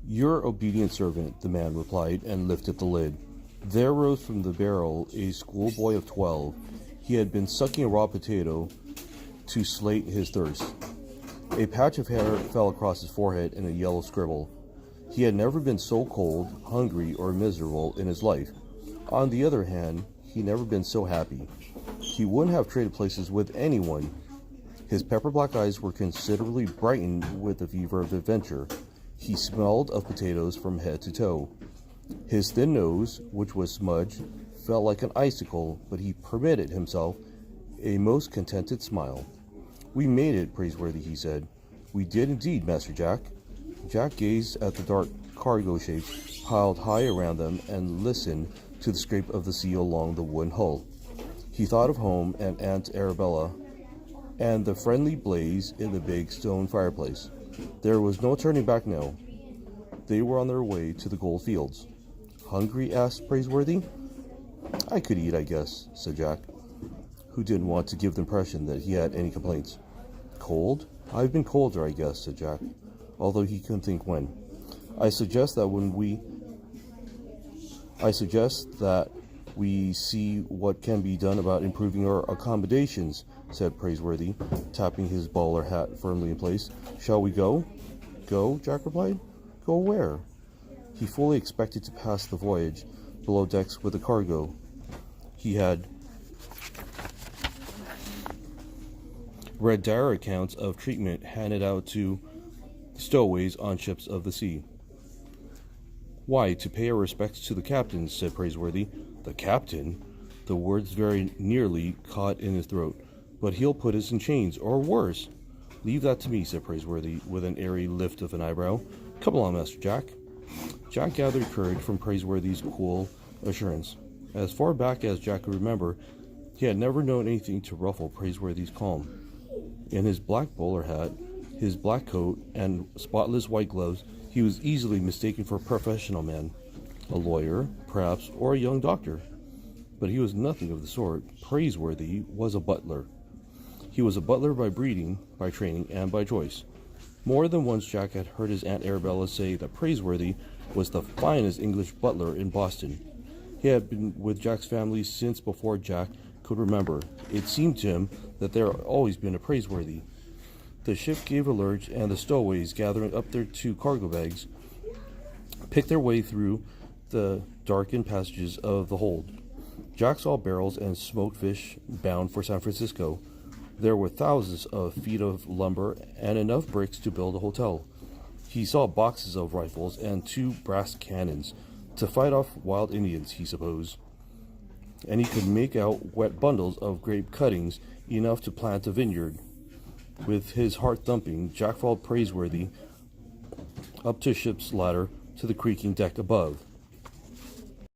"Your obedient servant," the man replied, and lifted the lid. There rose from the barrel a schoolboy of 12. He had been sucking a raw potato to slake his thirst. A patch of hair fell across his forehead in a yellow scribble. He had never been so cold, hungry, or miserable in his life. On the other hand, he'd never been so happy. He wouldn't have traded places with anyone. His pepper-black eyes were considerably brightened with the fever of adventure. He smelled of potatoes from head to toe. His thin nose, which was smudged, felt like an icicle, but he permitted himself a most contented smile. "We made it, Praiseworthy," he said. "We did indeed, Master Jack." Jack gazed at the dark cargo shapes piled high around them and listened to the scrape of the sea along the wooden hull. He thought of home and Aunt Arabella and the friendly blaze in the big stone fireplace. There was no turning back now. They were on their way to the gold fields. "Hungry?" asked Praiseworthy. "I could eat, I guess," said Jack, who didn't want to give the impression that he had any complaints. "Cold? I've been colder, I guess," said Jack, although he couldn't think when. I suggest that we see what can be done about improving our accommodations," said Praiseworthy, tapping his bowler hat firmly in place. "Shall we go?" "Go?" Jack replied. "Go where?" He fully expected to pass the voyage below decks with the cargo. He had read dire accounts of treatment handed out to stowaways on ships of the sea. "Why, to pay our respects to the captain," said Praiseworthy. "The captain?" The words very nearly caught in his throat. "But he'll put us in chains, or worse." "Leave that to me," said Praiseworthy, with an airy lift of an eyebrow. "Come along, Master Jack." Jack gathered courage from Praiseworthy's cool assurance. As far back as Jack could remember, he had never known anything to ruffle Praiseworthy's calm. In his black bowler hat, his black coat, and spotless white gloves, he was easily mistaken for a professional man, a lawyer, perhaps, or a young doctor. But he was nothing of the sort. Praiseworthy was a butler. He was a butler by breeding, by training, and by choice. More than once Jack had heard his Aunt Arabella say that Praiseworthy was the finest English butler in Boston. He had been with Jack's family since before Jack could remember. It seemed to him that there had always been a Praiseworthy. The ship gave a lurch, and the stowaways, gathering up their 2 cargo bags, picked their way through the darkened passages of the hold. Jack saw barrels and smoked fish bound for San Francisco. There were thousands of feet of lumber and enough bricks to build a hotel. He saw boxes of rifles and 2 brass cannons to fight off wild Indians, he supposed. And he could make out wet bundles of grape cuttings, enough to plant a vineyard. With his heart thumping, Jack followed Praiseworthy up to ship's ladder to the creaking deck above.